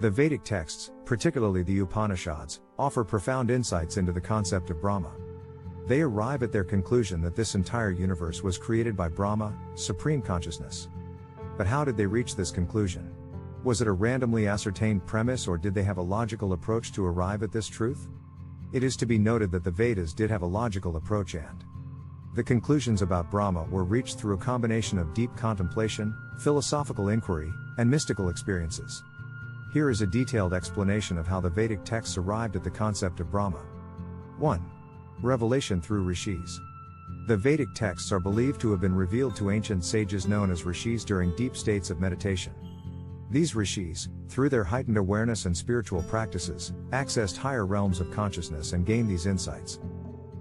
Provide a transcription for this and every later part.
The Vedic texts, particularly the Upanishads, offer profound insights into the concept of Brahma. They arrive at their conclusion that this entire universe was created by Brahma, supreme consciousness. But how did they reach this conclusion? Was it a randomly ascertained premise, or did they have a logical approach to arrive at this truth? It is to be noted that the Vedas did have a logical approach, and the conclusions about Brahma were reached through a combination of deep contemplation, philosophical inquiry, and mystical experiences. Here is a detailed explanation of how the Vedic texts arrived at the concept of Brahma. 1. Revelation through rishis. The Vedic texts are believed to have been revealed to ancient sages known as rishis during deep states of meditation. These rishis, through their heightened awareness and spiritual practices, accessed higher realms of consciousness and gained these insights.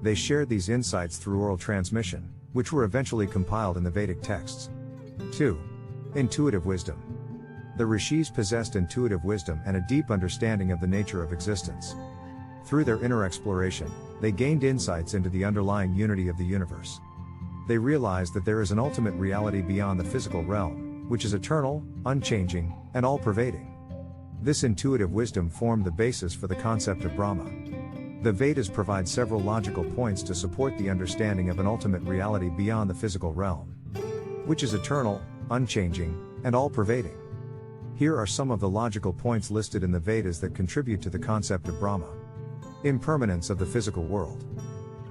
They shared these insights through oral transmission, which were eventually compiled in the Vedic texts. 2. Intuitive wisdom. The rishis possessed intuitive wisdom and a deep understanding of the nature of existence. Through their inner exploration, they gained insights into the underlying unity of the universe. They realized that there is an ultimate reality beyond the physical realm, which is eternal, unchanging, and all-pervading. This intuitive wisdom formed the basis for the concept of Brahma. The Vedas provide several logical points to support the understanding of an ultimate reality beyond the physical realm, which is eternal, unchanging, and all-pervading. Here are some of the logical points listed in the Vedas that contribute to the concept of Brahma. Impermanence of the physical world.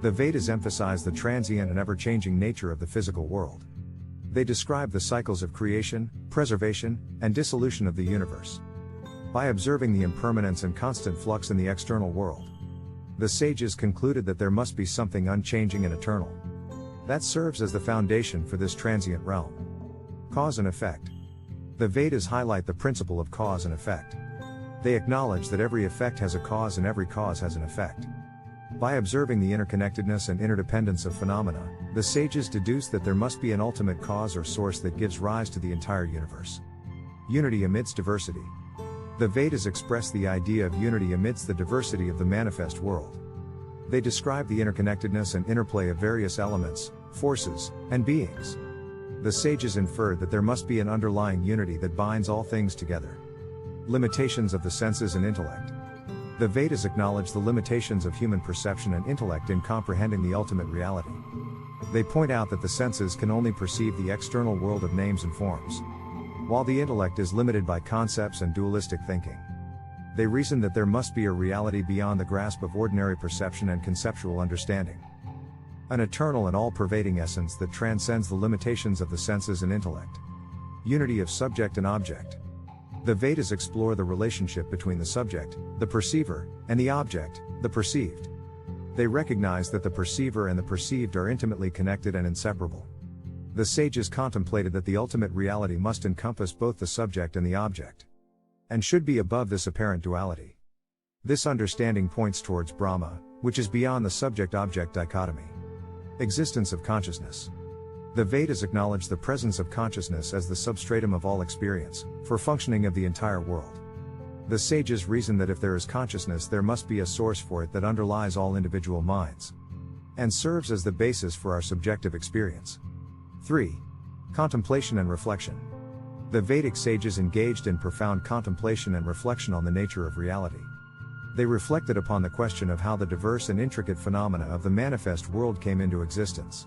The Vedas emphasize the transient and ever-changing nature of the physical world. They describe the cycles of creation, preservation, and dissolution of the universe. By observing the impermanence and constant flux in the external world, the sages concluded that there must be something unchanging and eternal that serves as the foundation for this transient realm. Cause and effect. The Vedas highlight the principle of cause and effect. They acknowledge that every effect has a cause and every cause has an effect. By observing the interconnectedness and interdependence of phenomena, the sages deduce that there must be an ultimate cause or source that gives rise to the entire universe. Unity amidst diversity. The Vedas express the idea of unity amidst the diversity of the manifest world. They describe the interconnectedness and interplay of various elements, forces, and beings. The sages inferred that there must be an underlying unity that binds all things together. Limitations of the senses and intellect. The Vedas acknowledge the limitations of human perception and intellect in comprehending the ultimate reality. They point out that the senses can only perceive the external world of names and forms, while the intellect is limited by concepts and dualistic thinking. They reason that there must be a reality beyond the grasp of ordinary perception and conceptual understanding. An eternal and all-pervading essence that transcends the limitations of the senses and intellect. Unity of subject and object. The Vedas explore the relationship between the subject, the perceiver, and the object, the perceived. They recognize that the perceiver and the perceived are intimately connected and inseparable. The sages contemplated that the ultimate reality must encompass both the subject and the object, and should be above this apparent duality. This understanding points towards Brahma, which is beyond the subject-object dichotomy. Existence of consciousness. The Vedas acknowledge the presence of consciousness as the substratum of all experience, for functioning of the entire world. The sages reason that if there is consciousness, there must be a source for it that underlies all individual minds, and serves as the basis for our subjective experience. 3. Contemplation and reflection. The Vedic sages engaged in profound contemplation and reflection on the nature of reality. They reflected upon the question of how the diverse and intricate phenomena of the manifest world came into existence,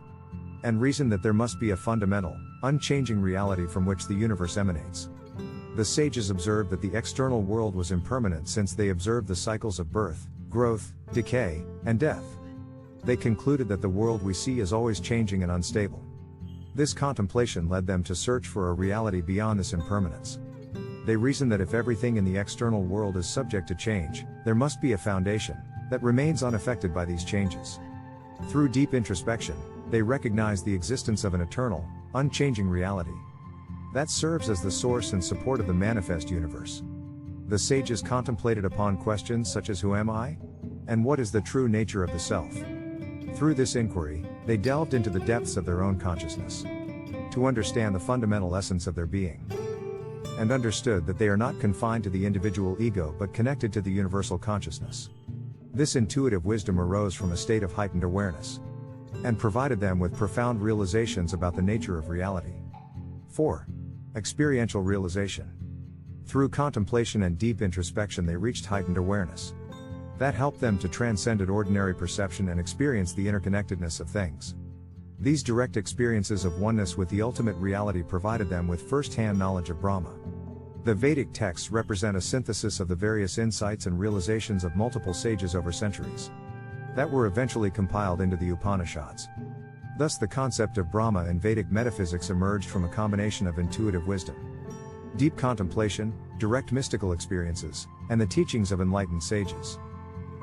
and reasoned that there must be a fundamental, unchanging reality from which the universe emanates. The sages observed that the external world was impermanent since they observed the cycles of birth, growth, decay, and death. They concluded that the world we see is always changing and unstable. This contemplation led them to search for a reality beyond this impermanence. They reasoned that if everything in the external world is subject to change, there must be a foundation that remains unaffected by these changes. Through deep introspection, they recognize the existence of an eternal, unchanging reality that serves as the source and support of the manifest universe. The sages contemplated upon questions such as who am I? And what is the true nature of the self? Through this inquiry, they delved into the depths of their own consciousness to understand the fundamental essence of their being, and understood that they are not confined to the individual ego but connected to the universal consciousness. This intuitive wisdom arose from a state of heightened awareness, and provided them with profound realizations about the nature of reality. 4. Experiential realization. Through contemplation and deep introspection, they reached heightened awareness that helped them to transcend ordinary perception and experience the interconnectedness of things. These direct experiences of oneness with the ultimate reality provided them with first-hand knowledge of Brahma. The Vedic texts represent a synthesis of the various insights and realizations of multiple sages over centuries that were eventually compiled into the Upanishads. Thus, the concept of Brahma in Vedic metaphysics emerged from a combination of intuitive wisdom, deep contemplation, direct mystical experiences, and the teachings of enlightened sages.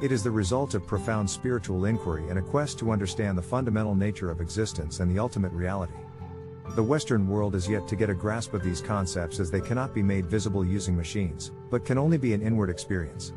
It is the result of profound spiritual inquiry and a quest to understand the fundamental nature of existence and the ultimate reality. The Western world is yet to get a grasp of these concepts, as they cannot be made visible using machines, but can only be an inward experience.